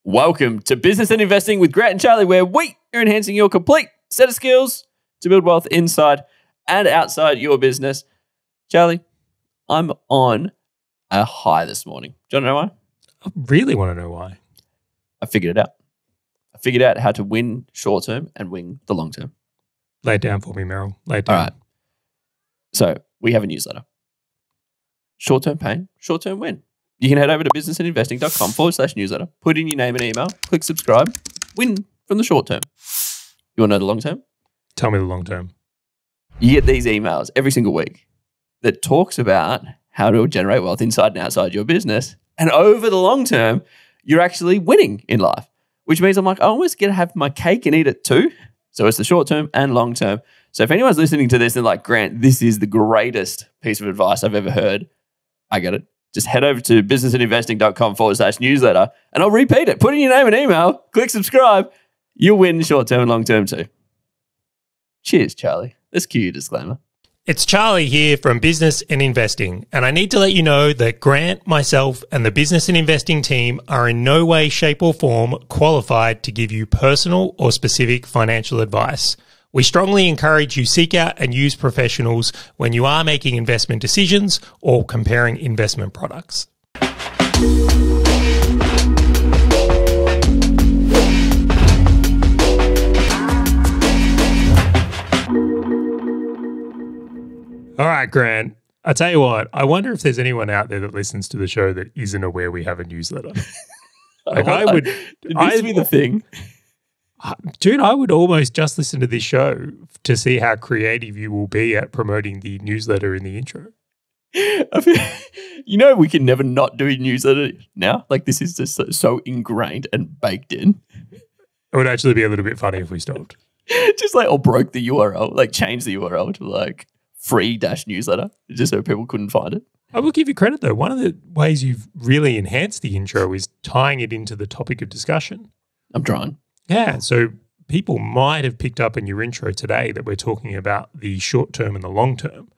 Welcome to Business and Investing with Grant and Charlie, where we are enhancing your complete set of skills to build wealth inside and outside your business. Charlie, I'm on a high this morning. Do you want to know why? I really want to know why. I figured it out. I figured out how to win short term and win the long term. Lay it down for me, Meryl. Lay it down. All right. So we have a newsletter. Short term pain, short term win. You can head over to businessandinvesting.com/newsletter, put in your name and email, click subscribe, win from the short term. You want to know the long term? Tell me the long term. You get these emails every single week that talks about how to generate wealth inside and outside your business. And over the long term, you're actually winning in life, which means I'm like, I almost get to have my cake and eat it too. So it's the short term and long term. So if anyone's listening to this and like, Grant, this is the greatest piece of advice I've ever heard, I get it. Just head over to businessandinvesting.com/newsletter and I'll repeat it. Put in your name and email, click subscribe. You'll win short term and long term too. Cheers, Charlie. Let's cue your disclaimer. It's Charlie here from Business and Investing, and I need to let you know that Grant, myself, and the Business and Investing team are in no way, shape, or form qualified to give you personal or specific financial advice. We strongly encourage you seek out and use professionals when you are making investment decisions or comparing investment products. All right, Grant. I tell you what, I wonder if there's anyone out there that listens to the show that isn't aware we have a newsletter. It needs to be the thing. Dude, I would almost just listen to this show to see how creative you will be at promoting the newsletter in the intro. You know, we can never not do a newsletter now. Like, this is just so ingrained and baked in. It would actually be a little bit funny if we stopped. Just like, or broke the URL, like change the URL to like free-newsletter, just so people couldn't find it. I will give you credit though. One of the ways you've really enhanced the intro is tying it into the topic of discussion. I'm trying. Yeah, so people might have picked up in your intro today that we're talking about the short term and the long term.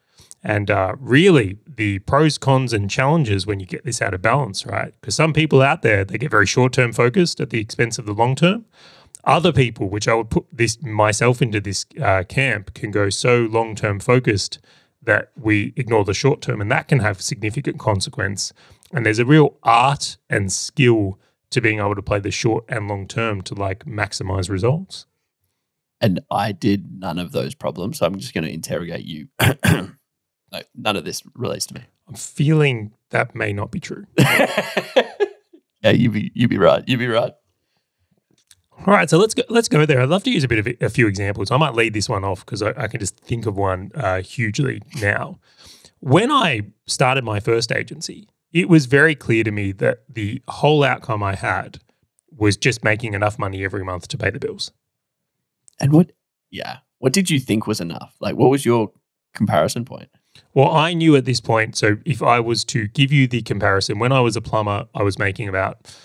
And really the pros, cons, and challenges when you get this out of balance, right? Because some people out there, they get very short-term focused at the expense of the long term. Other people, which I would put myself into this camp, can go so long-term focused that we ignore the short term, and that can have significant consequence. And there's a real art and skill to being able to play the short and long term to like maximize results. And I did none of those problems, so I'm just going to interrogate you. No, none of this relates to me. I'm feeling that may not be true. Yeah, you'd be right. You'd be right. All right, so let's go there. I'd love to use a few examples. I might lead this one off because I can just think of one hugely now. When I started my first agency, it was very clear to me that the whole outcome I had was just making enough money every month to pay the bills. And what did you think was enough? Like, what was your comparison point? Well, I knew at this point, so if I was to give you the comparison, when I was a plumber, I was making about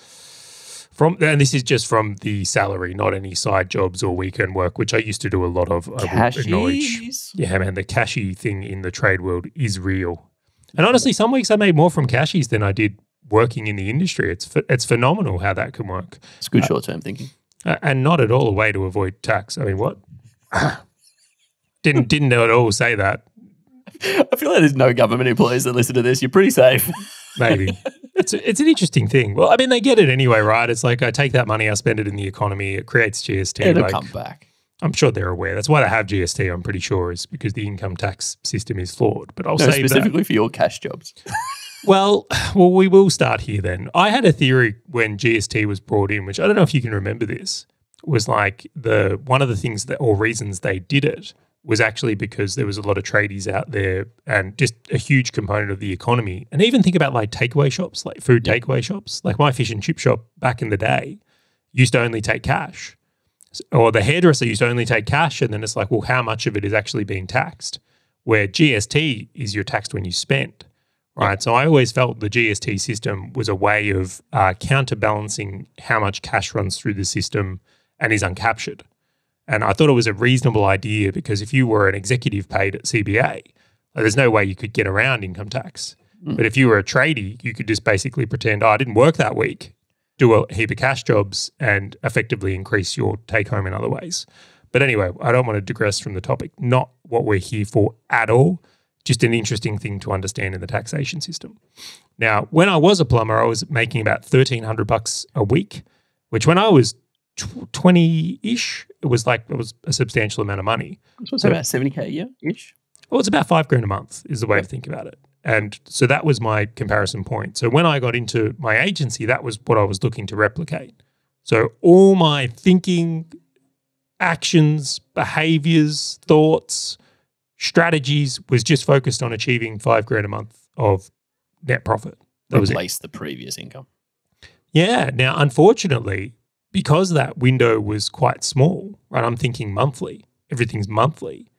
and this is just from the salary, not any side jobs or weekend work, which I used to do a lot of. Cashies? Yeah, man, the cashy thing in the trade world is real. And honestly, some weeks I made more from cashies than I did working in the industry. It's phenomenal how that can work. It's good short-term thinking. And not at all a way to avoid tax. I mean, what? Didn't at all say that. I feel like there's no government employees that listen to this. You're pretty safe. Maybe. It's an interesting thing. Well, I mean, they get it anyway, right? It's like I take that money, I spend it in the economy, it creates GST. It'll come back. I'm sure they're aware. That's why they have GST, I'm pretty sure, is because the income tax system is flawed. But I'll say specifically for your cash jobs. Well, we will start here then. I had a theory when GST was brought in, which I don't know if you can remember this, was like one of the things or reasons they did it was actually because there was a lot of tradies out there and just a huge component of the economy. And even think about like takeaway shops, like food takeaway shops. Like my fish and chip shop back in the day used to only take cash. Or the hairdresser used to only take cash, and then it's like, well, how much of it is actually being taxed? Where GST is you're taxed when you spend, right? Yeah. So I always felt the GST system was a way of counterbalancing how much cash runs through the system and is uncaptured. And I thought it was a reasonable idea because if you were an executive paid at CBA, there's no way you could get around income tax. But if you were a tradie, you could just basically pretend, oh, I didn't work that week. do a heap of cash jobs and effectively increase your take home in other ways. But anyway, I don't want to digress from the topic. Not what we're here for at all. Just an interesting thing to understand in the taxation system. Now, when I was a plumber, I was making about $1,300 a week, which when I was 20-ish, it was a substantial amount of money. So about 70K a year-ish? Well, it's about $5,000 a month is the way to think about it. And so that was my comparison point. So when I got into my agency, that was what I was looking to replicate. So all my thinking, actions, behaviors, thoughts, strategies was just focused on achieving $5,000 a month of net profit. That was Replace the previous income. Yeah. Now, unfortunately, because that window was quite small, right? I'm thinking monthly. Everything's monthly.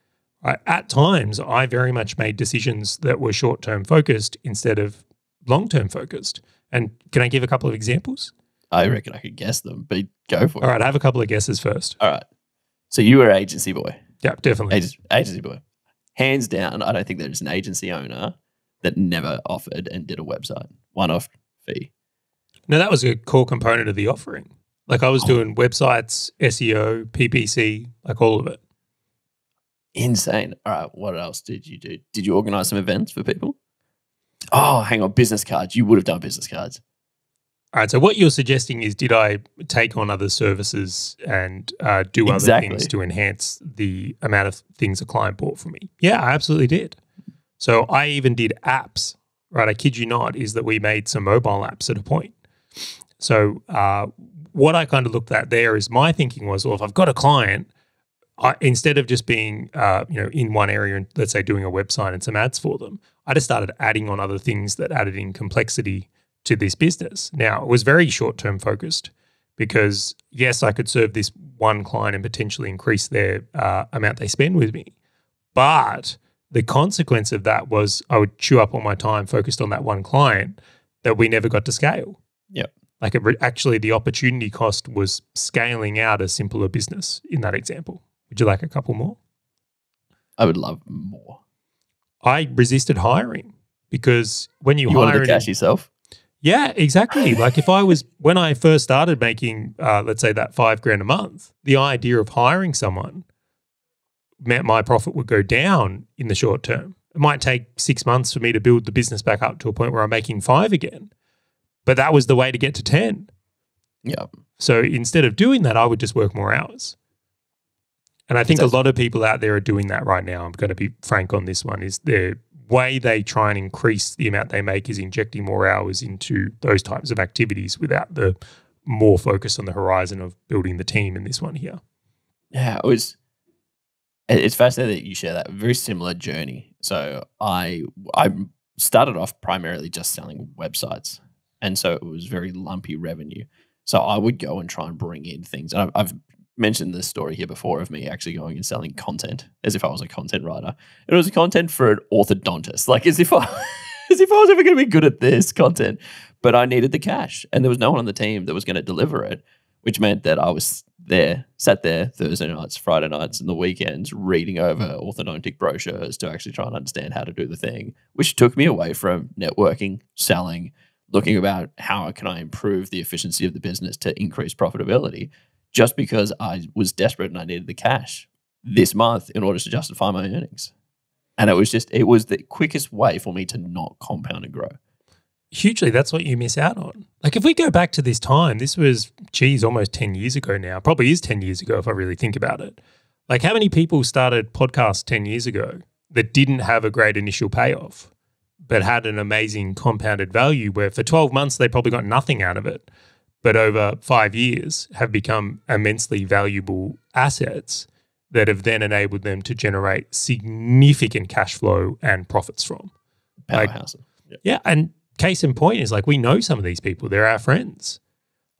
Right? At times, I very much made decisions that were short-term focused instead of long-term focused. And can I give a couple of examples? I reckon I could guess them, but go for it. All right, I have a couple of guesses first. All right. So you were agency boy. Yeah, definitely. Agency boy. Hands down, I don't think there's an agency owner that never offered and did a website. One-off fee. No, that was a core component of the offering. Like I was doing websites, SEO, PPC, like all of it. Insane. All right. What else did you do? Did you organize some events for people? Oh, hang on. Business cards. You would have done business cards. All right. So what you're suggesting is, did I take on other services and do other things to enhance the amount of things a client bought from me? Yeah, I absolutely did. So I even did apps, right? I kid you not, is that we made some mobile apps at a point. So what I kind of looked at there is my thinking was, well, if I've got a client, instead of just being in one area and let's say doing a website and some ads for them, I just started adding on other things that added in complexity to this business. Now, it was very short-term focused because, yes, I could serve this one client and potentially increase their amount they spend with me. But the consequence of that was I would chew up all my time focused on that one client that we never got to scale. Yep. Like actually the opportunity cost was scaling out a simpler business in that example. Would you like a couple more? I would love more. I resisted hiring because when you hire... You wanted to cash yourself? Yeah, exactly. Like when I first started making, let's say that $5,000 a month, the idea of hiring someone meant my profit would go down in the short term. It might take 6 months for me to build the business back up to a point where I'm making 5 again. But that was the way to get to 10. Yeah. So instead of doing that, I would just work more hours. And I think a lot of people out there are doing that right now. I'm going to be frank on this one, is the way they try and increase the amount they make is injecting more hours into those types of activities without the more focus on the horizon of building the team in this one here. Yeah, it's fascinating that you share that. Very similar journey. So I started off primarily just selling websites. And so it was very lumpy revenue. So I would go and try and bring in things. And I've mentioned this story here before of me actually going and selling content as if I was a content writer. It was content for an orthodontist, like as if I was ever going to be good at this content. But I needed the cash, and there was no one on the team that was going to deliver it, which meant that I was sat there Thursday nights, Friday nights, and the weekends reading over orthodontic brochures to actually try and understand how to do the thing, which took me away from networking, selling, looking about how can I improve the efficiency of the business to increase profitability, just because I was desperate and I needed the cash this month in order to justify my earnings. And it was the quickest way for me to not compound and grow. Hugely, that's what you miss out on. Like if we go back to this time, this was, almost 10 years ago now. Probably is 10 years ago if I really think about it. Like how many people started podcasts 10 years ago that didn't have a great initial payoff, but had an amazing compounded value where for 12 months they probably got nothing out of it, but over 5 years have become immensely valuable assets that have then enabled them to generate significant cash flow and profits from. Powerhouse. Yeah, and case in point is like we know some of these people. They're our friends.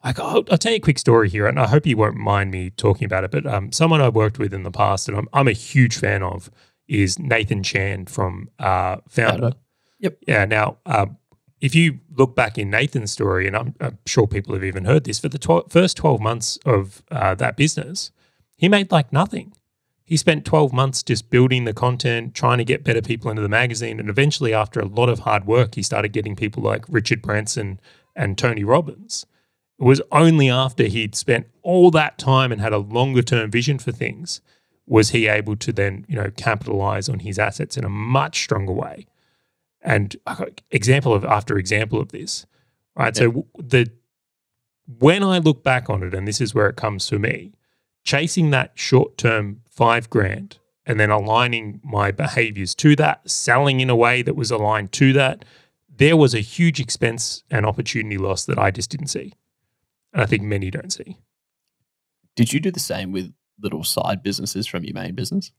Like I'll tell you a quick story here, and I hope you won't mind me talking about it, but someone I've worked with in the past and I'm a huge fan of is Nathan Chan from Founder. Yep. Yeah, now if you look back in Nathan's story, and I'm sure people have even heard this, for the first 12 months of that business, he made like nothing. He spent 12 months just building the content, trying to get better people into the magazine, and eventually after a lot of hard work, he started getting people like Richard Branson and Tony Robbins. It was only after he'd spent all that time and had a longer term vision for things was he able to then, capitalize on his assets in a much stronger way. And example after example of this, right? Yeah. So when I look back on it, and this is where it comes for me, chasing that short-term $5,000 and then aligning my behaviors to that, selling in a way that was aligned to that, there was a huge expense and opportunity loss that I just didn't see. And I think many don't see. Did you do the same with little side businesses from your main business?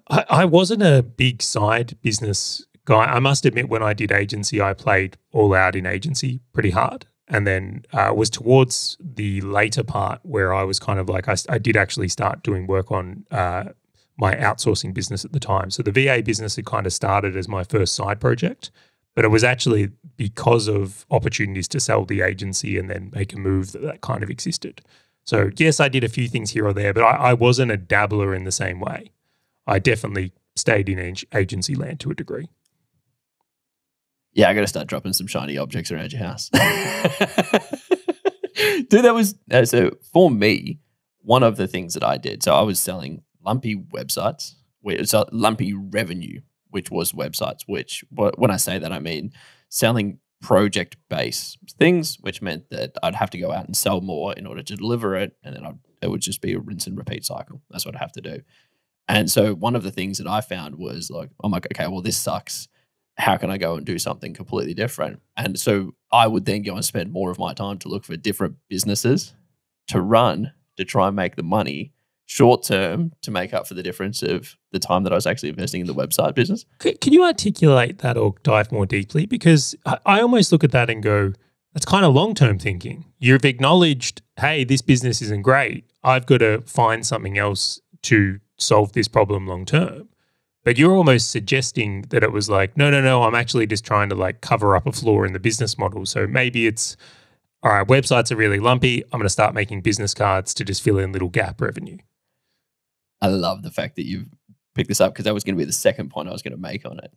I wasn't a big side business guy. I must admit, when I did agency, I played all out in agency pretty hard. And then was towards the later part where I was kind of like, I did actually start doing work on my outsourcing business at the time. So the VA business had kind of started as my first side project, but it was actually because of opportunities to sell the agency and then make a move that kind of existed. So yes, I did a few things here or there, but I wasn't a dabbler in the same way. I definitely stayed in agency land to a degree. Yeah, I got to start dropping some shiny objects around your house. Dude, that was so for me, one of the things that I did. So I was selling lumpy websites, so lumpy revenue, which was websites, which when I say that, I mean selling project-based things, which meant that I'd have to go out and sell more in order to deliver it. And then it would just be a rinse and repeat cycle. That's what I have to do. And so one of the things that I found was like, I'm like, okay, well, this sucks. How can I go and do something completely different? And so I would then go and spend more of my time to look for different businesses to run to try and make the money short term to make up for the difference of the time that I was actually investing in the website business. Can you articulate that or dive more deeply? Because I almost look at that and go, that's kind of long-term thinking. You've acknowledged, hey, this business isn't great. I've got to find something else to solve this problem long-term. But you're almost suggesting that it was like, no, I'm actually just trying to like cover up a flaw in the business model. So maybe it's, all right, websites are really lumpy. I'm going to start making business cards to just fill in little gap revenue. I love the fact that you've picked this up because that was going to be the second point I was going to make on it.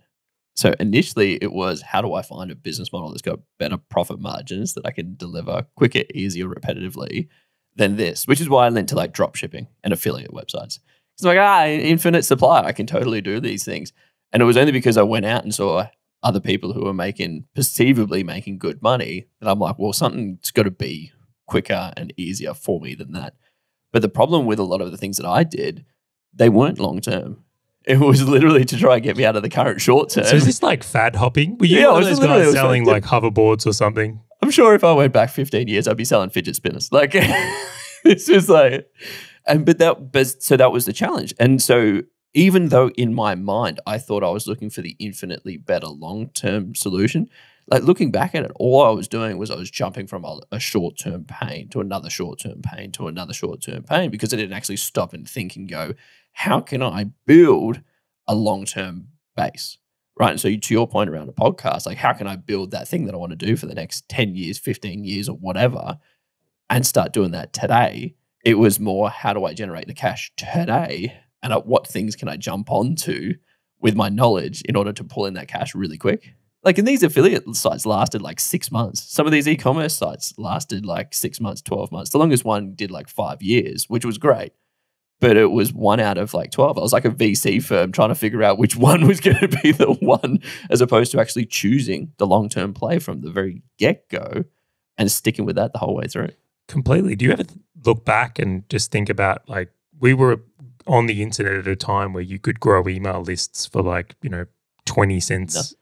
So initially it was, how do I find a business model that's got better profit margins that I can deliver quicker, easier, repetitively than this, which is why I went to like drop shipping and affiliate websites. It's like, infinite supply. I can totally do these things. And it was only because I went out and saw other people who were perceivably making good money that I'm like, well, something's got to be quicker and easier for me than that. But the problem with a lot of the things that I did, they weren't long-term. It was literally to try and get me out of the current short term. So is this like fad hopping? Were you one of those guys selling like hoverboards or something? I'm sure if I went back 15 years, I'd be selling fidget spinners. Like this was like, so that was the challenge. And so even though in my mind, I thought I was looking for the infinitely better long-term solution, like looking back at it, all I was doing was I was jumping from a short-term pain to another short-term pain to another short-term pain because I didn't actually stop and think and go, how can I build a long-term base, right? And so to your point around a podcast, like how can I build that thing that I want to do for the next 10 years, 15 years or whatever and start doing that today? It was more, how do I generate the cash today and at what things can I jump onto with my knowledge in order to pull in that cash really quick? Like, and these affiliate sites lasted like 6 months. Some of these e-commerce sites lasted like 6 months, 12 months. The longest one did like 5 years, which was great. But it was 1 out of like 12. I was like a VC firm trying to figure out which one was going to be the one as opposed to actually choosing the long-term play from the very get-go and sticking with that the whole way through. Completely. Do you ever look back and just think about like we were on the internet at a time where you could grow email lists for like, 20 cents.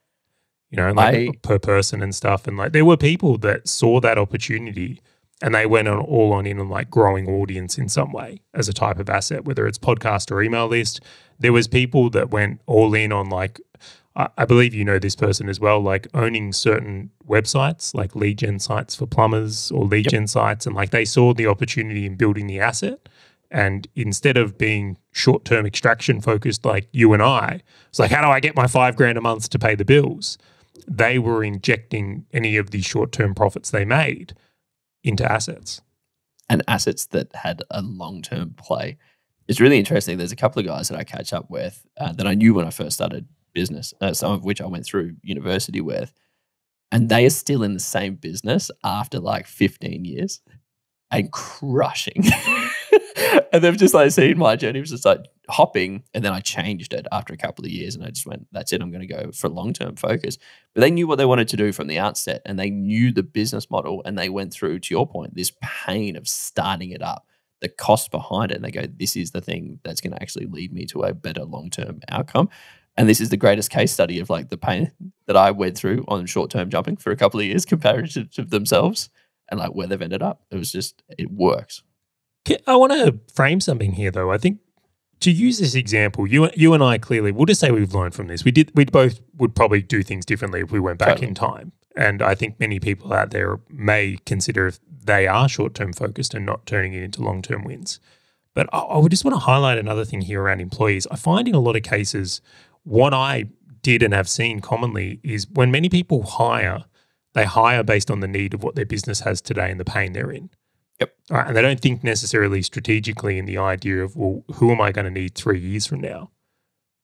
Per person and stuff. And like there were people that saw that opportunity and they went all on like growing audience in some way as a type of asset, whether it's podcast or email list. There was people that went all in on like, I believe you know this person as well, like owning certain websites, like lead gen sites for plumbers or lead gen sites. And like they saw the opportunity in building the asset. And instead of being short-term extraction focused like you and I, it's like, how do I get my $5,000 a month to pay the bills? They were injecting any of the short-term profits they made into assets. And assets that had a long-term play. It's really interesting. There's a couple of guys that I catch up with that I knew when I first started business, some of which I went through university with. and they are still in the same business after like 15 years and crushing. And they've just like seen my journey was just like hopping, and then I changed it after a couple of years, and I just went, that's it, I'm going to go for long-term focus. But they knew what they wanted to do from the outset, and they knew the business model, and they went through, to your point, this pain of starting it up, the cost behind it, and they go, this is the thing that's going to actually lead me to a better long-term outcome. And this is the greatest case study of like the pain that I went through on short-term jumping for a couple of years compared to themselves and like where they've ended up. It was just, it works. I want to frame something here, though. I think to use this example, you and I clearly, we'll just say we've learned from this. We both would probably do things differently if we went back in time. And I think many people out there may consider if they are short-term focused and not turning it into long-term wins. But I would just want to highlight another thing here around employees. I find in a lot of cases, what I did and have seen commonly is when many people hire, they hire based on the need of what their business has today and the pain they're in. Yep. All right, and they don't think necessarily strategically in the idea of, well, who am I going to need 3 years from now?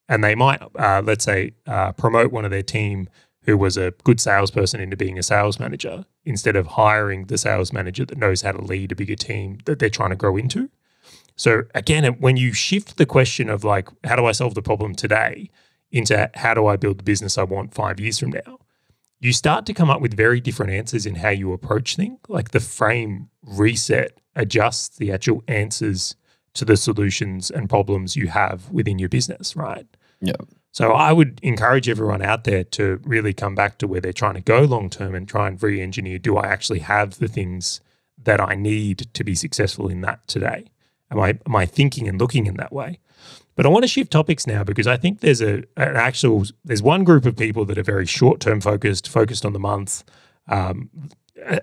And they might, let's say, promote one of their team who was a good salesperson into being a sales manager instead of hiring the sales manager that knows how to lead a bigger team that they're trying to grow into. So again, when you shift the question of like, how do I solve the problem today into how do I build the business I want 5 years from now, you start to come up with very different answers in how you approach things. Like the frame reset adjusts the actual answers to the solutions and problems you have within your business, right? Yeah. So I would encourage everyone out there to really come back to where they're trying to go long-term and try and re-engineer, do I actually have the things that I need to be successful in that today? Am I thinking and looking in that way? But I want to shift topics now because I think there's there's one group of people that are very short-term focused on the month,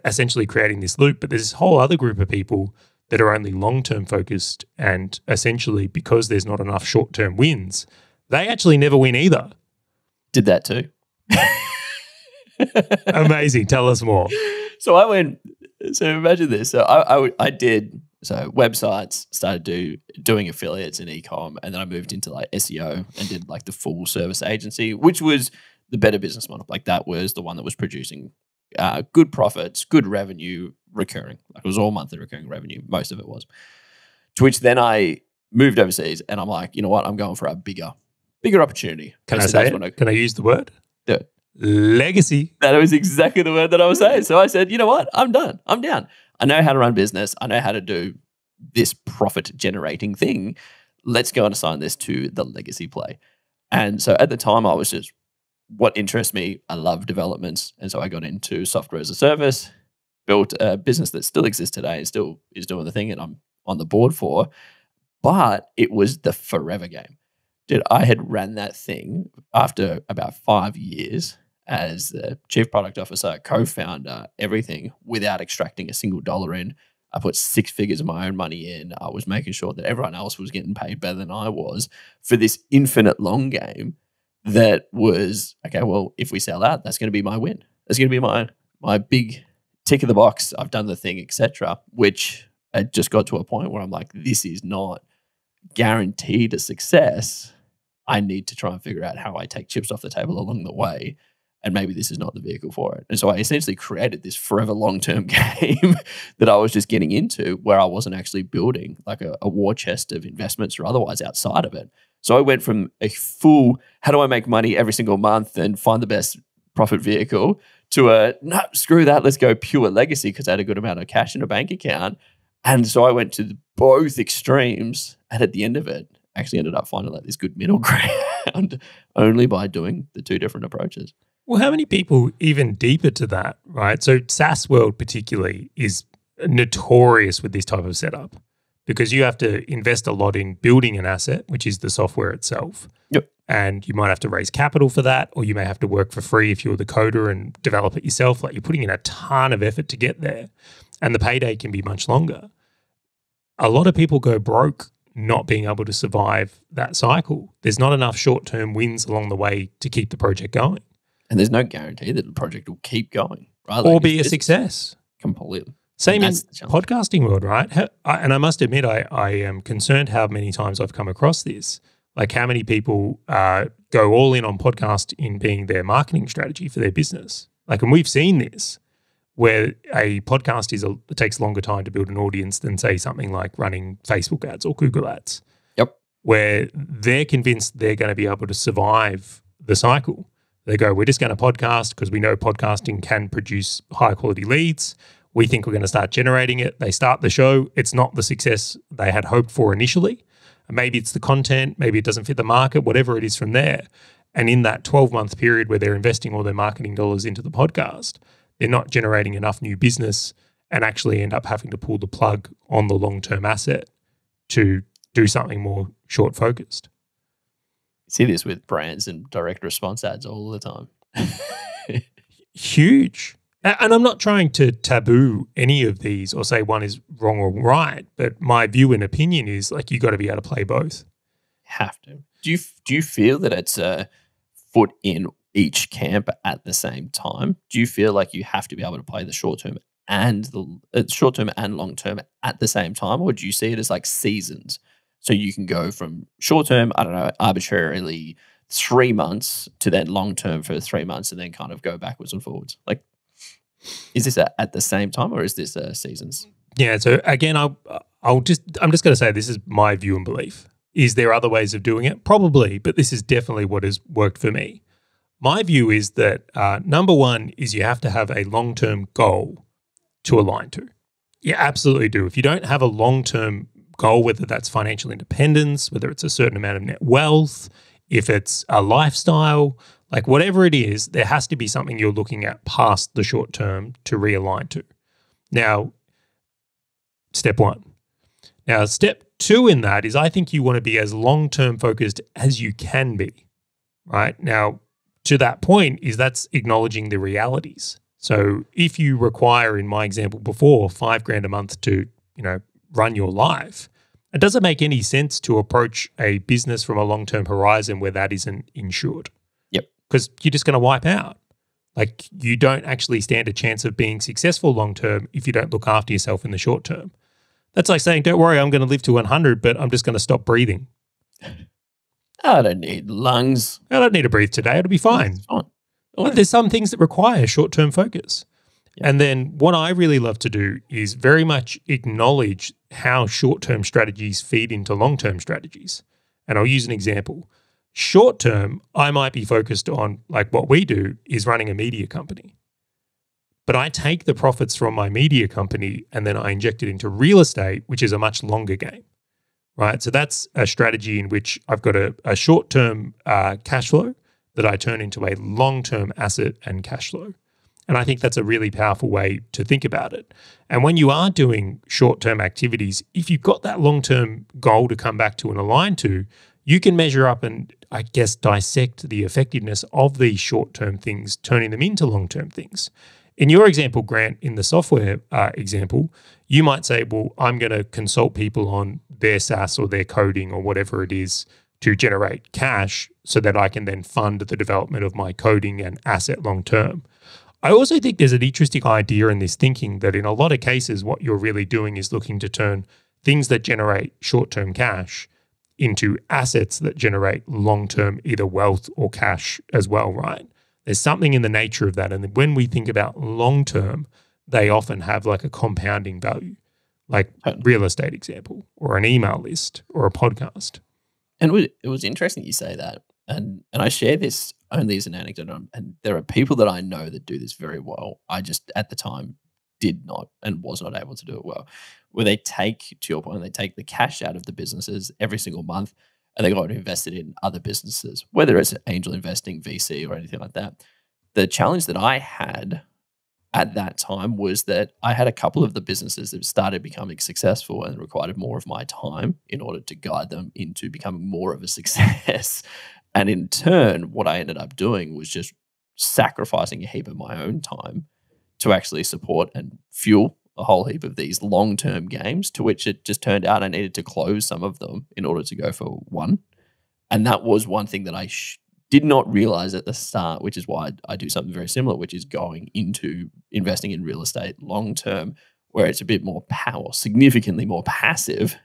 essentially creating this loop. But there's this whole other group of people that are only long-term focused, and essentially because there's not enough short-term wins, they actually never win either. Did that too. Amazing. Tell us more. So imagine this. So I did websites, started doing affiliates in e-com, and then I moved into like SEO and did like the full service agency, which was the better business model. Like that was the one that was producing good profits, good revenue, recurring. Like it was all monthly recurring revenue. Most of it was. To which then I moved overseas, and I'm like, you know what? I'm going for a bigger opportunity. Can I say it? Can I use the word? Do it. Legacy. That was exactly the word that I was saying. So I said, you know what? I'm done. I'm down. I know how to run business. I know how to do this profit-generating thing. Let's go and assign this to the legacy play. And so at the time, I was just, what interests me, I love developments. And so I got into software as a service, built a business that still exists today and still is doing the thing and I'm on the board for. But it was the forever game. Dude, I had ran that thing after about 5 years as the chief product officer, co-founder, everything without extracting a single dollar in. I put 6 figures of my own money in. I was making sure that everyone else was getting paid better than I was for this infinite long game that was, okay, well, if we sell out, that's going to be my win. That's going to be my big tick of the box. I've done the thing, etc. Which I just got to a point where I'm like, this is not guaranteed a success. I need to try and figure out how I take chips off the table along the way. And maybe this is not the vehicle for it. And so I essentially created this forever long-term game that I was just getting into where I wasn't actually building like a war chest of investments or otherwise outside of it. So I went from a full, how do I make money every single month and find the best profit vehicle to no, screw that. Let's go pure legacy because I had a good amount of cash in a bank account. And so I went to both extremes. And at the end of it, actually ended up finding like this good middle ground only by doing the two different approaches. Well, how many people even deeper to that, right? So SaaS world particularly is notorious with this type of setup because you have to invest a lot in building an asset, which is the software itself. Yep. And you might have to raise capital for that, or you may have to work for free if you're the coder and develop it yourself. Like you're putting in a ton of effort to get there, and the payday can be much longer. A lot of people go broke not being able to survive that cycle. There's not enough short-term wins along the way to keep the project going. And there's no guarantee that the project will keep going, right? Or be a success. Completely. Same in podcasting world, right? And I must admit, I am concerned how many times I've come across this. Like how many people go all in on podcast in being their marketing strategy for their business. Like, and we've seen this where a podcast it takes longer time to build an audience than, say, something like running Facebook ads or Google ads. Yep. Where they're convinced they're going to be able to survive the cycle. They go, we're just going to podcast because we know podcasting can produce high quality leads. We think we're going to start generating it. They start the show. It's not the success they had hoped for initially. Maybe it's the content. Maybe it doesn't fit the market, whatever it is from there. And in that 12-month period where they're investing all their marketing dollars into the podcast, they're not generating enough new business and actually end up having to pull the plug on the long-term asset to do something more short-focused. See this with brands and direct response ads all the time. Huge. And I'm not trying to taboo any of these or say one is wrong or right, but my view and opinion is like you got to be able to play both. Have to. Do you feel that it's a foot in each camp at the same time? Do you feel like you have to be able to play the short term and long term at the same time, or do you see it as like seasons? So you can go from short term, I don't know, arbitrarily 3 months to then long term for 3 months, and then kind of go backwards and forwards. Like, is this at the same time, or is this seasons? Yeah. So again, I'm just going to say this is my view and belief. Is there other ways of doing it? Probably, but this is definitely what has worked for me. My view is that number one is you have to have a long-term goal to align to. You absolutely do. If you don't have a long-term goal, whether that's financial independence, whether it's a certain amount of net wealth, if it's a lifestyle, like whatever it is, there has to be something you're looking at past the short term to realign to. Now, step one. Now, step two in that is I think you want to be as long-term focused as you can be, right? Now, to that point is that's acknowledging the realities. So if you require, in my example before, $5,000 a month to, run your life, it doesn't make any sense to approach a business from a long-term horizon where that isn't insured. Yep. Because you're just going to wipe out. Like you don't actually stand a chance of being successful long-term if you don't look after yourself in the short term. That's like saying, don't worry, I'm going to live to 100, but I'm just going to stop breathing. I don't need lungs. I don't need to breathe today. It'll be fine. It's fine. But there's some things that require short-term focus. Yeah. And then what I really love to do is very much acknowledge how short-term strategies feed into long-term strategies. And I'll use an example. Short-term, I might be focused on, like what we do is running a media company. But I take the profits from my media company and then I inject it into real estate, which is a much longer game, right? So that's a strategy in which I've got a short-term cash flow that I turn into a long-term asset and cash flow. And I think that's a really powerful way to think about it. And when you are doing short-term activities, if you've got that long-term goal to come back to and align to, you can measure up and, I guess, dissect the effectiveness of these short-term things, turning them into long-term things. In your example, Grant, in the software example, you might say, well, I'm going to consult people on their SaaS or their coding or whatever it is to generate cash so that I can then fund the development of my coding and asset long-term. I also think there's an interesting idea in this thinking that in a lot of cases, what you're really doing is looking to turn things that generate short-term cash into assets that generate long-term either wealth or cash as well, right? There's something in the nature of that. And when we think about long-term, they often have like a compounding value, like real estate example, or an email list, or a podcast. And it was interesting you say that. And I share this only as an anecdote. And there are people that I know that do this very well. I just, at the time, did not and was not able to do it well. Where they take, to your point, they take the cash out of the businesses every single month and they go and invest it in other businesses, whether it's angel investing, VC, or anything like that. The challenge that I had at that time was that I had a couple of the businesses that started becoming successful and required more of my time in order to guide them into becoming more of a success. And in turn, what I ended up doing was just sacrificing a heap of my own time to actually support and fuel a whole heap of these long-term games, to which it just turned out I needed to close some of them in order to go for one. And that was one thing that I did not realize at the start, which is why I do something very similar, which is going into investing in real estate long-term, where it's a bit more significantly more passive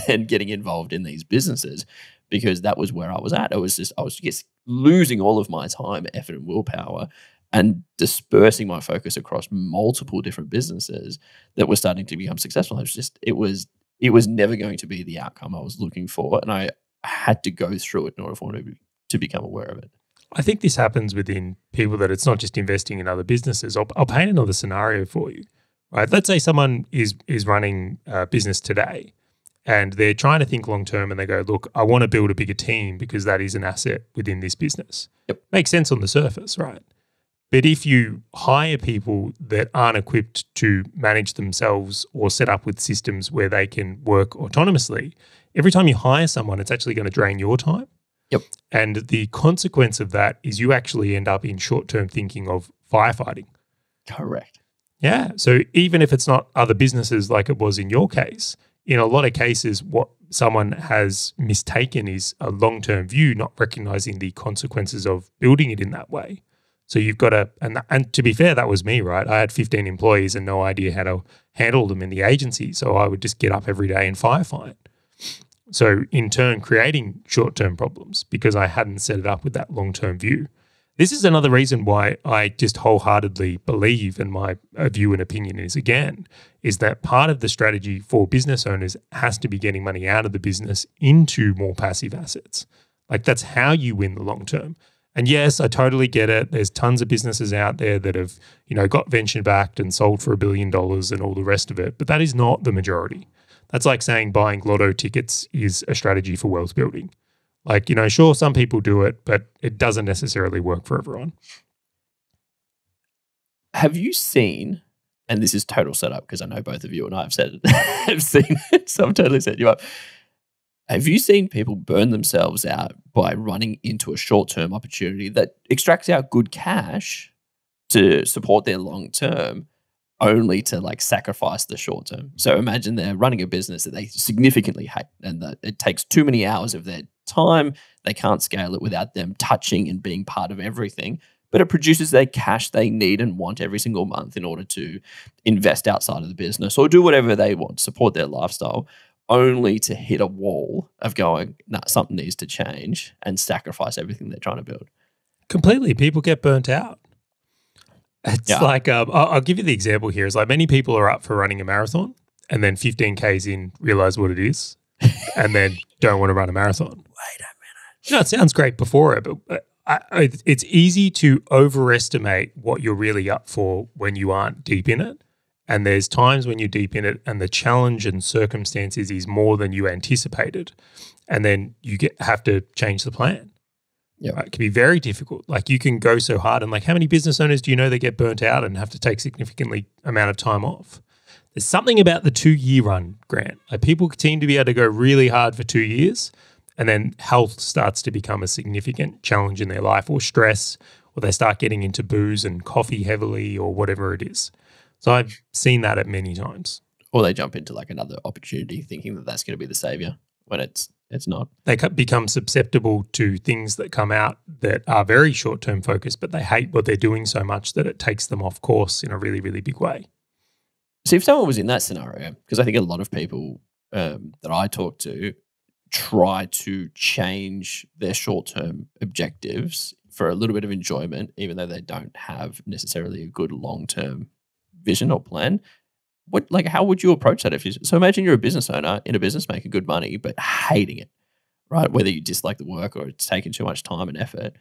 than getting involved in these businesses, because that was where I was at. I was just losing all of my time, effort, and willpower. and dispersing my focus across multiple different businesses that were starting to become successful. It was never going to be the outcome I was looking for, and I had to go through it in order for me to become aware of it. I think this happens within people that it's not just investing in other businesses. I'll paint another scenario for you. Right? Let's say someone is running a business today and they're trying to think long term and they go, look, I want to build a bigger team because that is an asset within this business. Yep. Makes sense on the surface, right? But if you hire people that aren't equipped to manage themselves or set up with systems where they can work autonomously, every time you hire someone, it's actually going to drain your time. Yep. And the consequence of that is you actually end up in short-term thinking of firefighting. Correct. Yeah. So even if it's not other businesses like it was in your case, in a lot of cases, what someone has mistaken is a long-term view, not recognizing the consequences of building it in that way. So you've got to, and to be fair, that was me, right? I had 15 employees and no idea how to handle them in the agency. So I would just get up every day and firefight. So in turn, creating short-term problems because I hadn't set it up with that long-term view. This is another reason why I just wholeheartedly believe, and my view and opinion is that part of the strategy for business owners has to be getting money out of the business into more passive assets. Like that's how you win the long term. And yes, I totally get it. There's tons of businesses out there that have, got venture backed and sold for $1 billion and all the rest of it. But that is not the majority. That's like saying buying lotto tickets is a strategy for wealth building. Like, sure, some people do it, but it doesn't necessarily work for everyone. Have you seen, and this is total setup because I know both of you and I have said it, have seen it, so I've totally set you up. Have you seen people burn themselves out by running into a short-term opportunity that extracts out good cash to support their long-term, only to sacrifice the short-term? So imagine they're running a business that they significantly hate and that it takes too many hours of their time. They can't scale it without them touching and being part of everything, but it produces their cash they need and want every single month in order to invest outside of the business or do whatever they want, support their lifestyle, only to hit a wall of going, nah, something needs to change and sacrifice everything they're trying to build. Completely. People get burnt out. It's like, I'll give you the example here. It's like many people are up for running a marathon and then 15Ks in realize what it is and then don't want to run a marathon. Wait a minute. It sounds great before it, but it's easy to overestimate what you're really up for when you aren't deep in it. And there's times when you're deep in it and the challenge and circumstances is more than you anticipated. And then you have to change the plan. Yeah, right? It can be very difficult. Like you can go so hard and how many business owners do you know that get burnt out and have to take significantly amount of time off? There's something about the 2-year run, Grant. People seem to be able to go really hard for 2 years and then health starts to become a significant challenge in their life or stress, or they start getting into booze and coffee heavily or whatever it is. So I've seen that at many times. Or they jump into another opportunity thinking that that's going to be the savior when it's not. They become susceptible to things that come out that are very short-term focused, but they hate what they're doing so much that it takes them off course in a really, really big way. So if someone was in that scenario, because I think a lot of people that I talk to try to change their short-term objectives for a little bit of enjoyment, even though they don't have necessarily a good long-term vision or plan. How would you approach that? So imagine you're a business owner in a business making good money, but hating it, right? Whether you dislike the work or it's taking too much time and effort.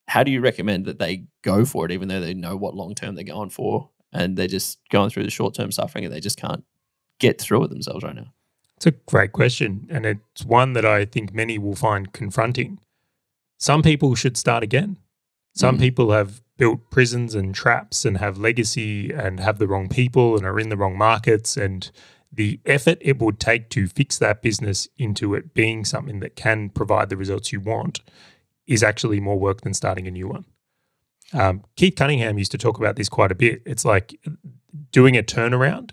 How do you recommend that they go for it, even though they know what long-term they're going for and they're just going through the short-term suffering and they just can't get through it themselves right now? It's a great question. And it's one that I think many will find confronting. Some people should start again. Some people have built prisons and traps and have legacy and have the wrong people and are in the wrong markets, and the effort it would take to fix that business into it being something that can provide the results you want is actually more work than starting a new one. Keith Cunningham used to talk about this quite a bit. It's like doing a turnaround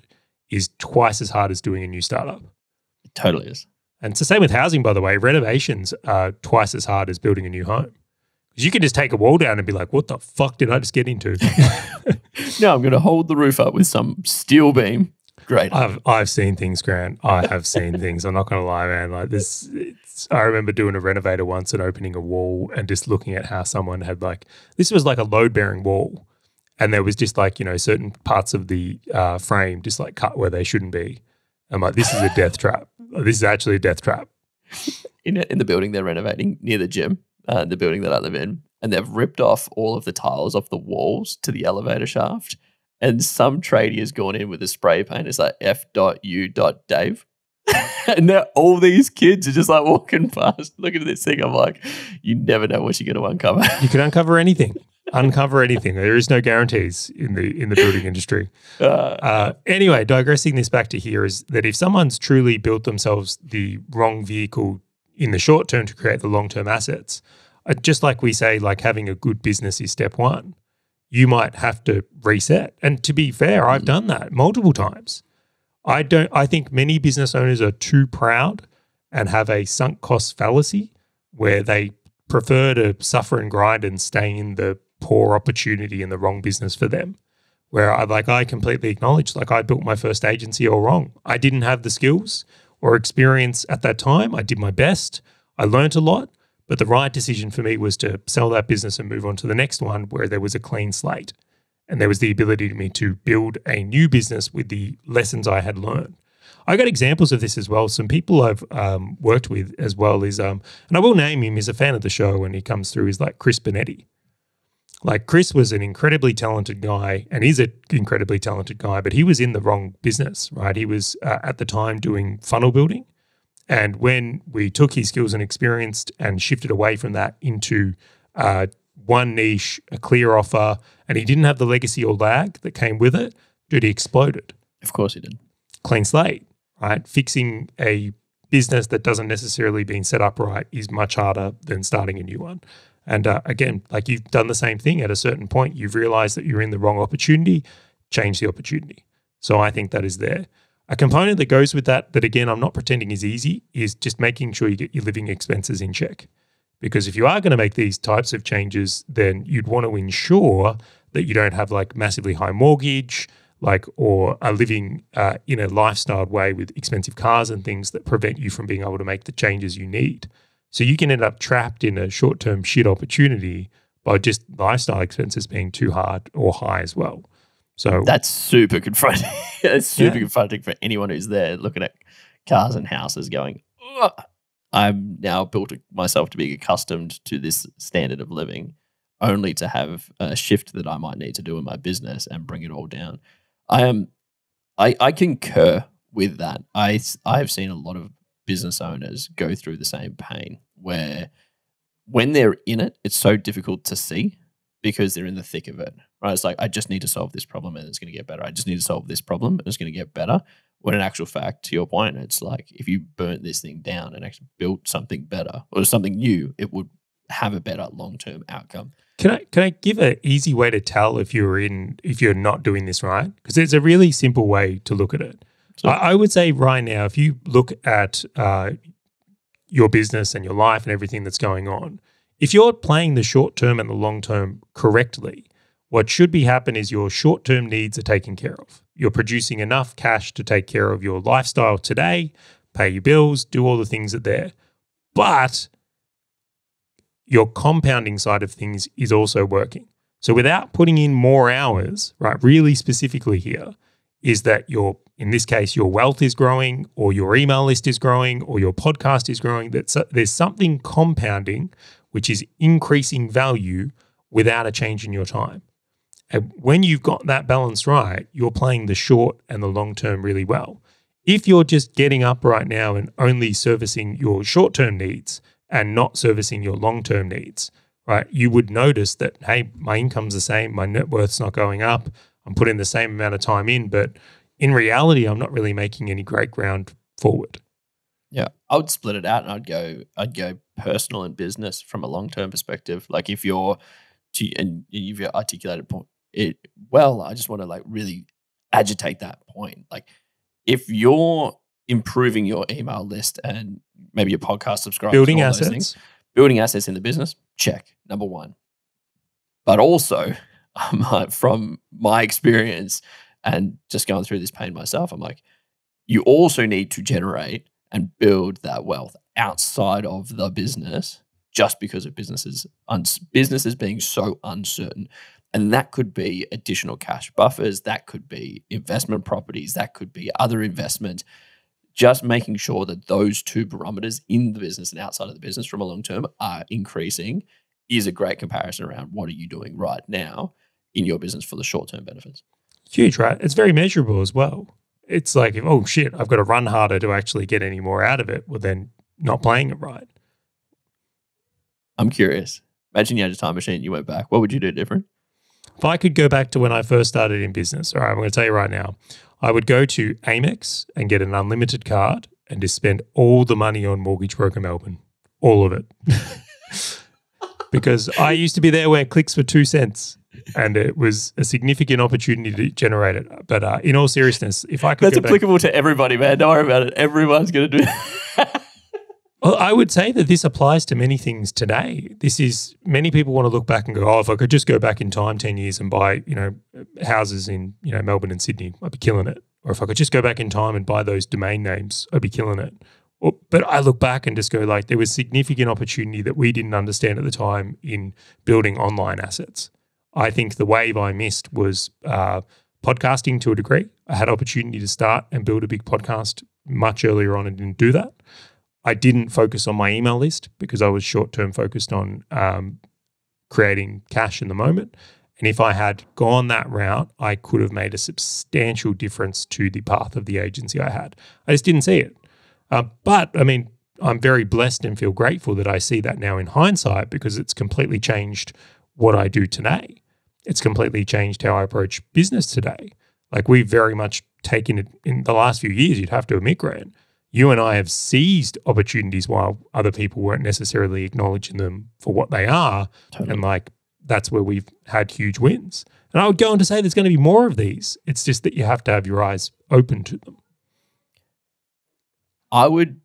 is twice as hard as doing a new startup. It totally is. And it's the same with housing, by the way. Renovations are twice as hard as building a new home. Because you can just take a wall down and be like, what the fuck did I just get into? No, I'm going to hold the roof up with some steel beam. Great. I've seen things, Grant. I have seen things. I'm not going to lie, man. I remember doing a renovator once and opening a wall and just looking at how someone had this was like a load-bearing wall. and there was just like, certain parts of the frame just like cut where they shouldn't be. I'm like, this is a death trap. This is actually a death trap. In the building they're renovating near the gym, the building that I live in, and they've ripped off all of the tiles off the walls to the elevator shaft. And some tradie has gone in with a spray paint. It's like F.U.Dave. And now all these kids are just like walking past, looking at this thing. I'm like, you never know what you're going to uncover. You can uncover anything. Uncover anything. There is no guarantees in the building industry. Anyway, digressing this back to here is that if someone's truly built themselves the wrong vehicle in the short term to create the long-term assets, just like we say, like having a good business is step one, you might have to reset. And to be fair, I've done that multiple times. I think many business owners are too proud and have a sunk cost fallacy where they prefer to suffer and grind and stay in the poor opportunity and the wrong business for them. Where I completely acknowledge, like I built my first agency all wrong. I didn't have the skills or experience at that time. I did my best. I learned a lot, but the right decision for me was to sell that business and move on to the next one where there was a clean slate. And there was the ability to me to build a new business with the lessons I had learned. I got examples of this as well. Some people I've worked with as well is, and I will name him, he's a fan of the show when he comes through, is like Chris Benetti. Like Chris was an incredibly talented guy and is an incredibly talented guy, but he was in the wrong business, right? He was at the time doing funnel building. And when we took his skills and experience and shifted away from that into one niche, a clear offer, and he didn't have the legacy or lag that came with it, dude, he exploded. Of course he did. Clean slate, right? Fixing a business that doesn't necessarily been set up right is much harder than starting a new one. And again, like you've done the same thing at a certain point, you've realized that you're in the wrong opportunity, change the opportunity. So I think that is there. A component that goes with that again, I'm not pretending is easy, is just making sure you get your living expenses in check. Because if you are going to make these types of changes, then you'd want to ensure that you don't have like massively high mortgage, like, or are living in a lifestyle way with expensive cars and things that prevent you from being able to make the changes you need. So you can end up trapped in a short-term shit opportunity by just lifestyle expenses being too hard or high as well. So that's super confronting. It's super confronting for anyone who's there looking at cars and houses going, ugh. I'm now built myself to be accustomed to this standard of living, only to have a shift that I might need to do in my business and bring it all down. I concur with that. I have seen a lot of business owners go through the same pain where when they're in it, it's so difficult to see because they're in the thick of it, right? It's like, I just need to solve this problem and it's going to get better. I just need to solve this problem and it's going to get better. When in actual fact, to your point, it's like if you burnt this thing down and actually built something better or something new, it would have a better long-term outcome. Can I give an easy way to tell if you're not doing this right? Because it's a really simple way to look at it. So, I would say right now, if you look at your business and your life and everything that's going on, if you're playing the short-term and the long-term correctly, what should be happening is your short-term needs are taken care of. You're producing enough cash to take care of your lifestyle today, pay your bills, do all the things that are there. But your compounding side of things is also working. So without putting in more hours, right, really specifically here, is that in this case, your wealth is growing or your email list is growing or your podcast is growing. There's something compounding which is increasing value without a change in your time. And when you've got that balance right, you're playing the short and the long term really well. If you're just getting up right now and only servicing your short-term needs and not servicing your long-term needs, right, you would notice that, hey, my income's the same, my net worth's not going up, I'm putting the same amount of time in, but in reality, I'm not really making any great ground forward. Yeah, I would split it out and I'd go personal and business from a long-term perspective. Like if you've articulated it well, I just want to like really agitate that point. Like if you're improving your email list and maybe your podcast subscribers, building assets, building assets in the business, check, number one. But also from my experience and just going through this pain myself, I'm like, you also need to generate and build that wealth outside of the business just because of businesses being so uncertain. And that could be additional cash buffers, that could be investment properties, that could be other investment. Just making sure that those two barometers in the business and outside of the business from a long term are increasing is a great comparison around what are you doing right now in your business for the short-term benefits. Huge, right? It's very measurable as well. It's like, oh shit, I've got to run harder to actually get any more out of it. Well, then not playing it right. I'm curious. Imagine you had a time machine and you went back. What would you do different? If I could go back to when I first started in business, all right, I'm going to tell you right now, I would go to Amex and get an unlimited card and just spend all the money on Mortgage Broker Melbourne, all of it. Because I used to be there where clicks were 2 cents and it was a significant opportunity to generate it. But in all seriousness, if I could That's applicable to everybody, man. Don't worry about it. Everyone's going to do it. Well, I would say that this applies to many things today. Many people want to look back and go, oh, if I could just go back in time 10 years and buy, houses in, Melbourne and Sydney, I'd be killing it. Or if I could just go back in time and buy those domain names, I'd be killing it. But I look back and just go like, there was significant opportunity that we didn't understand at the time in building online assets. I think the wave I missed was podcasting to a degree. I had opportunity to start and build a big podcast much earlier on and didn't do that. I didn't focus on my email list because I was short-term focused on creating cash in the moment. And if I had gone that route, I could have made a substantial difference to the path of the agency I had. I just didn't see it. But, I mean, I'm very blessed and feel grateful that I see that now in hindsight because it's completely changed what I do today. It's completely changed how I approach business today. Like we've very much taken it in the last few years, you'd have to admit, Grant, you and I have seized opportunities while other people weren't necessarily acknowledging them for what they are. Totally. And like, that's where we've had huge wins. And I would go on to say there's going to be more of these. It's just that you have to have your eyes open to them. I would,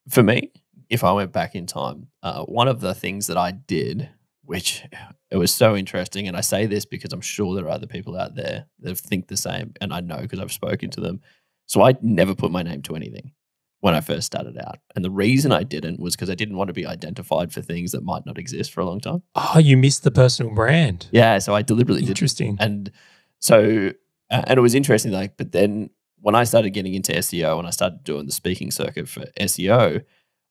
for me, if I went back in time, one of the things that I did, which it was so interesting, and I say this because I'm sure there are other people out there that think the same, and I know because I've spoken to them. So I never put my name to anything when I first started out. And the reason I didn't was because I didn't want to be identified for things that might not exist for a long time. Oh, you missed the personal brand. Yeah, so I deliberately did. Interesting. And so, and it was interesting, like, but then when I started getting into SEO and I started doing the speaking circuit for SEO,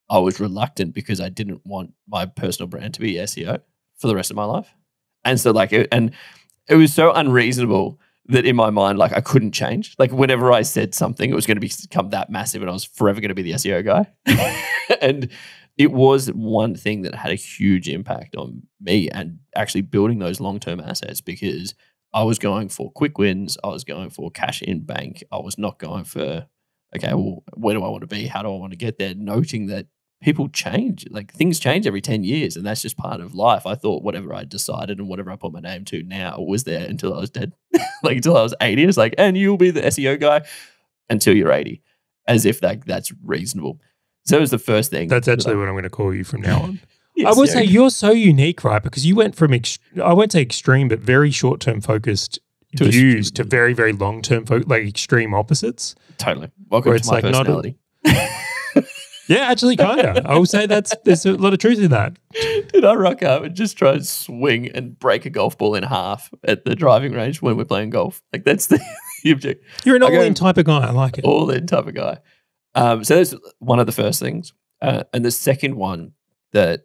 I was reluctant because I didn't want my personal brand to be SEO for the rest of my life. And so like, it was so unreasonable that in my mind, like I couldn't change. Like whenever I said something, it was going to become that massive and I was forever going to be the SEO guy. And it was one thing that had a huge impact on me and actually building those long-term assets because I was going for quick wins. I was going for cash in bank. I was not going for, okay, well, where do I want to be? How do I want to get there? Noting that people change, like things change every 10 years and that's just part of life. I thought whatever I decided and whatever I put my name to now was there until I was dead. Like until I was 80. It's like, and you'll be the SEO guy until you're 80, as if that's reasonable. So it was the first thing. That's actually what I'm going to call you from now on. I would say you're so unique, right? Because you went from, I won't say extreme, but very short-term focused views to very, very long-term, like extreme opposites. Totally. Welcome to my personality. Yeah, actually, kind of. I will say there's a lot of truth in that. Did I rock up and just try and swing and break a golf ball in half at the driving range when we're playing golf? Like that's the object. You're an all-in type of guy. I like it. All-in type of guy. So that's one of the first things. And the second one that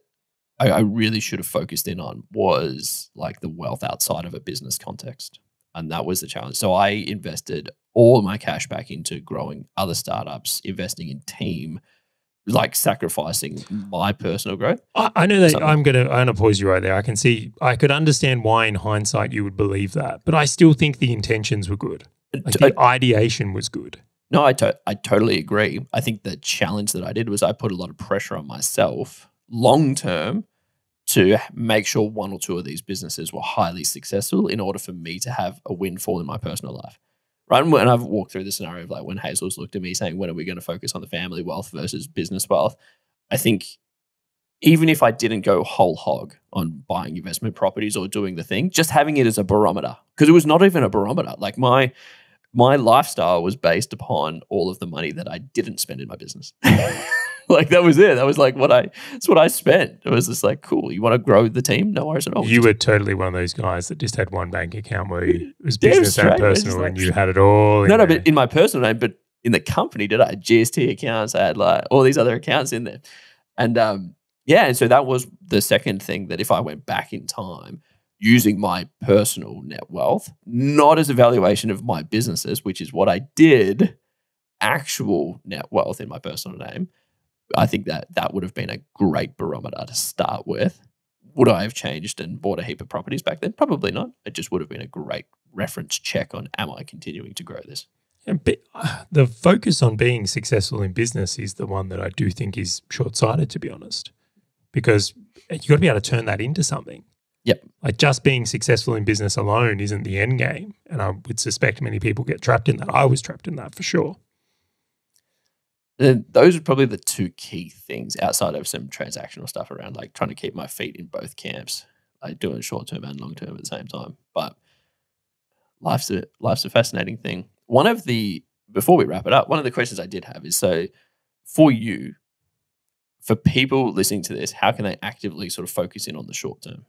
I really should have focused in on was like the wealth outside of a business context. And that was the challenge. So I invested all my cash back into growing other startups, investing in team, like sacrificing my personal growth. I know that I'm gonna pause you right there. I could understand why in hindsight you would believe that, but I still think the intentions were good. Like the ideation was good. No, I totally agree. I think the challenge that I did was I put a lot of pressure on myself long term to make sure one or two of these businesses were highly successful in order for me to have a windfall in my personal life. Right. And when I've walked through the scenario of like when Hazel's looked at me saying, when are we going to focus on the family wealth versus business wealth? I think even if I didn't go whole hog on buying investment properties or doing the thing, just having it as a barometer, because it was not even a barometer. Like my lifestyle was based upon all of the money that I didn't spend in my business. Like that was it. That was like that's what I spent. It was just like, cool. You want to grow the team? No worries at all. You were totally one of those guys that just had one bank account where it was Damn business and straight, man. personal, Just and you had it all. No, there. but in my personal name, but in the company, I had GST accounts. I had like all these other accounts in there. And and so that was the second thing, that if I went back in time using my personal net wealth, not as a valuation of my businesses, which is what I did, actual net wealth in my personal name, I think that would have been a great barometer to start with. Would I have changed and bought a heap of properties back then? Probably not. It just would have been a great reference check on, am I continuing to grow this? But the focus on being successful in business is the one that I do think is short-sighted, to be honest, because you've got to be able to turn that into something. Yep. Like just being successful in business alone isn't the end game. And I would suspect many people get trapped in that. I was trapped in that for sure. And those are probably the two key things outside of some transactional stuff around like trying to keep my feet in both camps, like doing short-term and long-term at the same time. But life's a fascinating thing. Before we wrap it up, one of the questions I did have is, so for you, for people listening to this, how can they actively sort of focus in on the short term,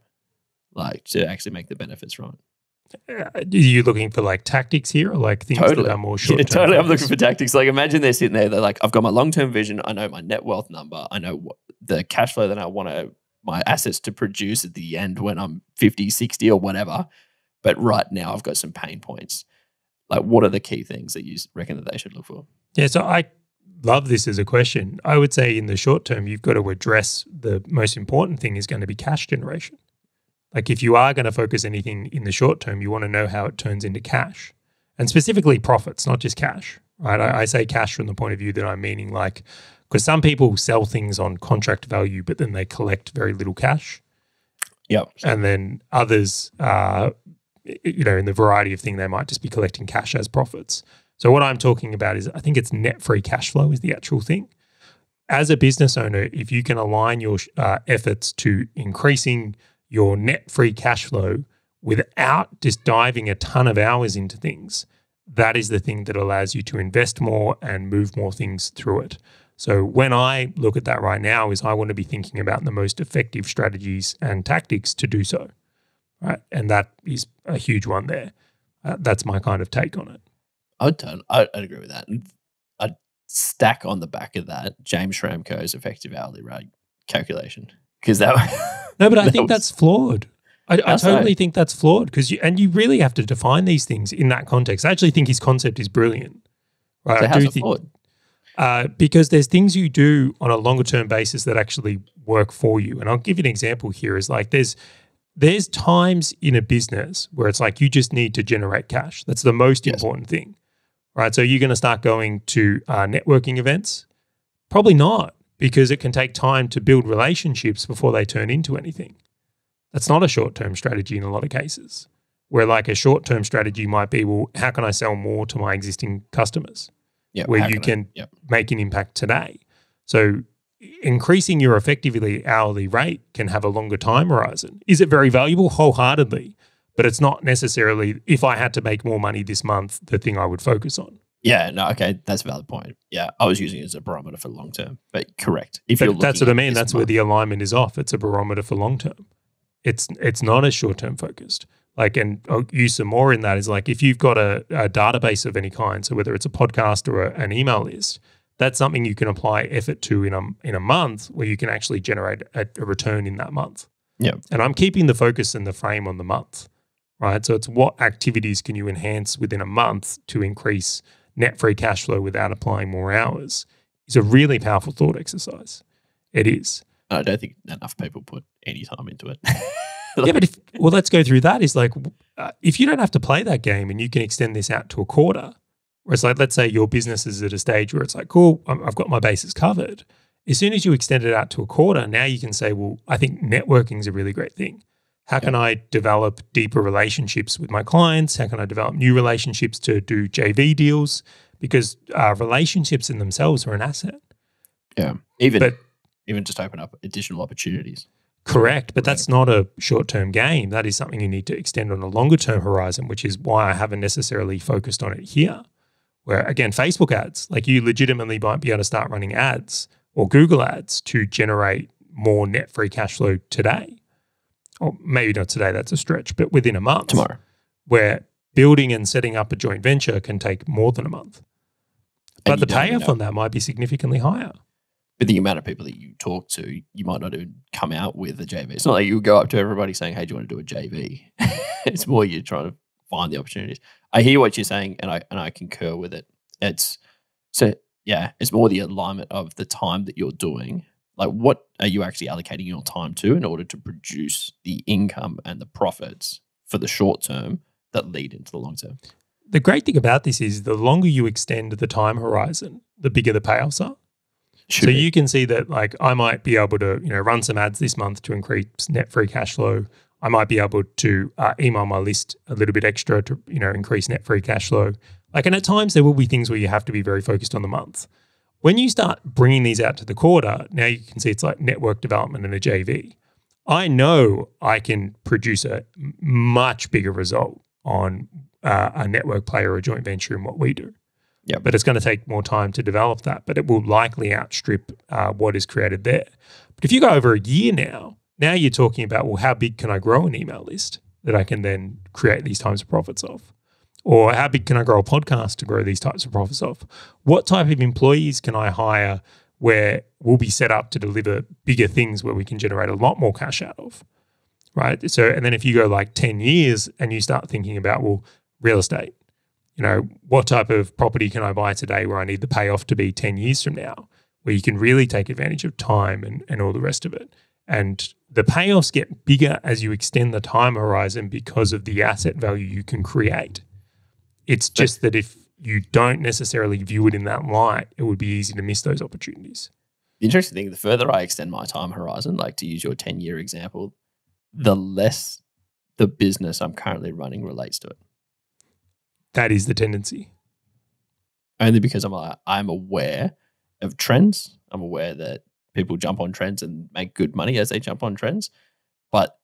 like to actually make the benefits from it? Are you looking for like tactics here, or like things that are more short term? Yeah, totally. I'm looking for tactics. Like imagine they're sitting there, they're like, I've got my long-term vision. I know my net wealth number. I know what the cash flow that I want my assets to produce at the end when I'm 50, 60 or whatever. But right now I've got some pain points. Like what are the key things that you reckon that they should look for? Yeah, so I love this as a question. I would say in the short term, you've got to address the most important thing is going to be cash generation. Like if you are going to focus anything in the short term, you want to know how it turns into cash, and specifically profits, not just cash, right? I say cash from the point of view that I'm meaning like, because some people sell things on contract value, but then they collect very little cash. Yep. And then others, in the variety of thing, they might just be collecting cash as profits. So what I'm talking about is, I think it's net free cash flow is the actual thing. As a business owner, if you can align your efforts to increasing your net free cash flow without just diving a ton of hours into things, that is the thing that allows you to invest more and move more things through it. So when I look at that right now is I want to be thinking about the most effective strategies and tactics to do so, right? And that is a huge one there. That's my kind of take on it. I'd agree with that. And I'd stack on the back of that James Schramko's effective hourly rate calculation, because that No, but I think that's flawed. I totally think that's flawed, because you really have to define these things in that context. I actually think his concept is brilliant. Right? So how's it flawed? Because there's things you do on a longer term basis that actually work for you. And I'll give you an example here is like there's times in a business where it's like you just need to generate cash. That's the most important thing, right? So you're going to start going to networking events? Probably not, because it can take time to build relationships before they turn into anything. That's not a short-term strategy in a lot of cases, where like a short-term strategy might be, well, how can I sell more to my existing customers? Where you can make an impact today. So increasing your effectively hourly rate can have a longer time horizon. Is it very valuable? Wholeheartedly. But it's not necessarily, if I had to make more money this month, the thing I would focus on. Yeah, no, okay, that's a valid point. Yeah, I was using it as a barometer for long term, but correct. That's what I mean. That's where the alignment is off. It's a barometer for long term. It's not as short term focused. Like, and I'll use some more in that is like, if you've got a database of any kind, so whether it's a podcast or an email list, that's something you can apply effort to in a month, where you can actually generate a return in that month. Yeah. And I'm keeping the focus and the frame on the month, right? So it's what activities can you enhance within a month to increase net free cash flow without applying more hours. It's a really powerful thought exercise. It is. I don't think enough people put any time into it. Yeah, but let's go through that. Is like, if you don't have to play that game and you can extend this out to a quarter, where it's like, let's say your business is at a stage where it's like, cool, I've got my bases covered. As soon as you extend it out to a quarter, now you can say, well, I think networking is a really great thing. How can I develop deeper relationships with my clients? How can I develop new relationships to do JV deals? Because relationships in themselves are an asset. Yeah, even just open up additional opportunities. Correct, but that's not a short-term game. That is something you need to extend on a longer-term horizon, which is why I haven't necessarily focused on it here. Where, again, Facebook ads, like you legitimately might be able to start running ads or Google Ads to generate more net free cash flow today. Or maybe not today, that's a stretch, but within a month. Tomorrow. Where building and setting up a joint venture can take more than a month. But the payoff on that might be significantly higher. But the amount of people that you talk to, you might not even come out with a JV. It's not like you go up to everybody saying, hey, do you want to do a JV? It's more you're trying to find the opportunities. I hear what you're saying, and I concur with it. It's more the alignment of the time that you're doing. Like, what are you actually allocating your time to in order to produce the income and the profits for the short term that lead into the long term? The great thing about this is the longer you extend the time horizon, the bigger the payoffs are. So you can see that, like, I might be able to, run some ads this month to increase net free cash flow. I might be able to email my list a little bit extra to, increase net free cash flow. Like, and at times there will be things where you have to be very focused on the month. When you start bringing these out to the quarter, now you can see it's like network development and a JV. I know I can produce a much bigger result on a network player or a joint venture in what we do. Yeah, but it's going to take more time to develop that, but it will likely outstrip what is created there. But if you go over a year now you're talking about, well, how big can I grow an email list that I can then create these types of profits of? Or how big can I grow a podcast to grow these types of profits of? What type of employees can I hire where we'll be set up to deliver bigger things where we can generate a lot more cash out of, right? So, and then if you go like 10 years and you start thinking about, well, real estate, what type of property can I buy today where I need the payoff to be 10 years from now, where you can really take advantage of time and all the rest of it. And the payoffs get bigger as you extend the time horizon because of the asset value you can create. It's just that if you don't necessarily view it in that light, it would be easy to miss those opportunities. The interesting thing, the further I extend my time horizon, like to use your 10-year example, the less the business I'm currently running relates to it. That is the tendency. Only because I'm aware of trends. I'm aware that people jump on trends and make good money as they jump on trends. But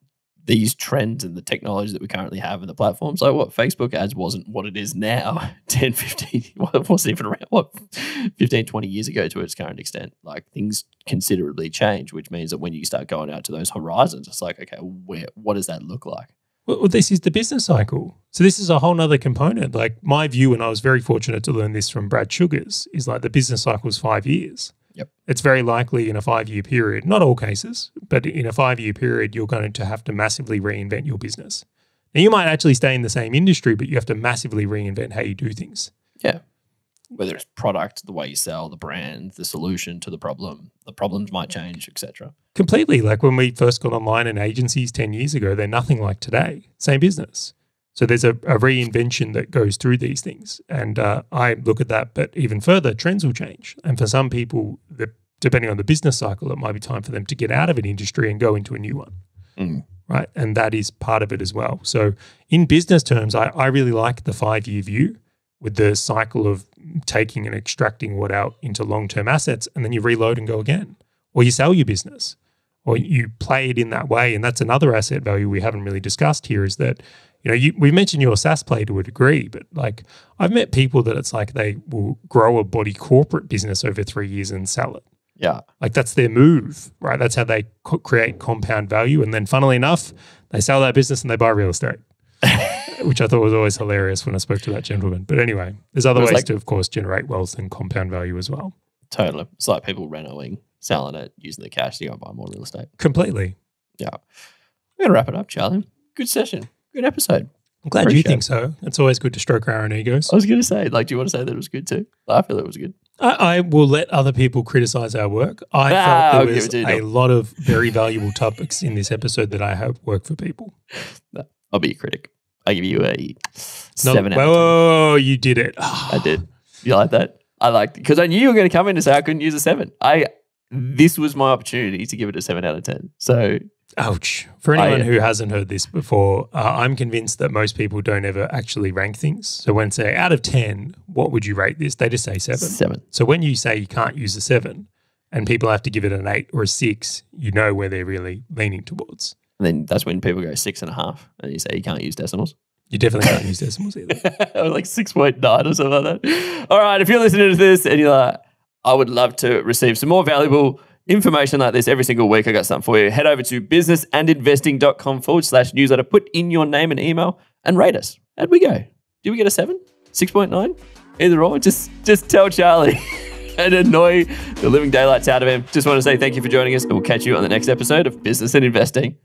these trends and the technology that we currently have in the platforms, like what Facebook ads wasn't what it is now 10, 15, it wasn't even around, 15, 20 years ago to its current extent. Like, things considerably change, which means that when you start going out to those horizons, it's like, okay, what does that look like? Well, this is the business cycle. So this is a whole nother component. Like, my view, and I was very fortunate to learn this from Brad Sugars, is like the business cycle is 5 years. Yep. It's very likely in a 5-year period, not all cases, but in a 5-year period, you're going to have to massively reinvent your business. Now, you might actually stay in the same industry, but you have to massively reinvent how you do things. Yeah. Whether it's product, the way you sell, the brand, the solution to the problem, the problems might change, etc. Completely. Like when we first got online and agencies 10 years ago, they're nothing like today. Same business. So there's a reinvention that goes through these things. And I look at that, but even further, trends will change. And for some people, depending on the business cycle, it might be time for them to get out of an industry and go into a new one. Mm. Right. And that is part of it as well. So in business terms, I really like the 5-year view with the cycle of taking and extracting what out into long-term assets, and then you reload and go again. Or you sell your business, or you play it in that way. And that's another asset value we haven't really discussed here, is that, we mentioned your SaaS play to a degree, but like I've met people that it's like they will grow a body corporate business over 3 years and sell it. Yeah. Like that's their move, right? That's how they create compound value. And then funnily enough, they sell that business and they buy real estate, which I thought was always hilarious when I spoke to that gentleman. But anyway, there's other ways to, of course, generate wealth and compound value as well. Totally. It's like people renoing, selling it, using the cash to go and buy more real estate. Completely. Yeah. We're going to wrap it up, Charlie. Good session. Good episode. I'm glad you think so. It's always good to stroke our own egos. I was going to say, do you want to say that it was good too? I feel it was good. I will let other people criticize our work. I felt there was a lot of very valuable topics in this episode that I hope work for people. No, I'll be a critic. I give you a 7 out of 10. Whoa, you did it. I did. You like that? I liked it because I knew you were going to come in and say I couldn't use a 7. This was my opportunity to give it a 7 out of 10. So, ouch. For anyone who hasn't heard this before, I'm convinced that most people don't ever actually rank things. So when say out of 10, what would you rate this? They just say 7. 7. So when you say you can't use a 7 and people have to give it an 8 or a 6, you know where they're really leaning towards. And then that's when people go 6.5 and you say you can't use decimals. You definitely can't use decimals either. Like 6.9 or something like that. All right, if you're listening to this and you're like, I would love to receive some more valuable information like this every single week. I got something for you. Head over to businessandinvesting.com/newsletter. Put in your name and email and rate us. How'd we go? Did we get a 7? 6.9? Either or. Just tell Charlie and annoy the living daylights out of him. Just want to say thank you for joining us, and we'll catch you on the next episode of Business and Investing.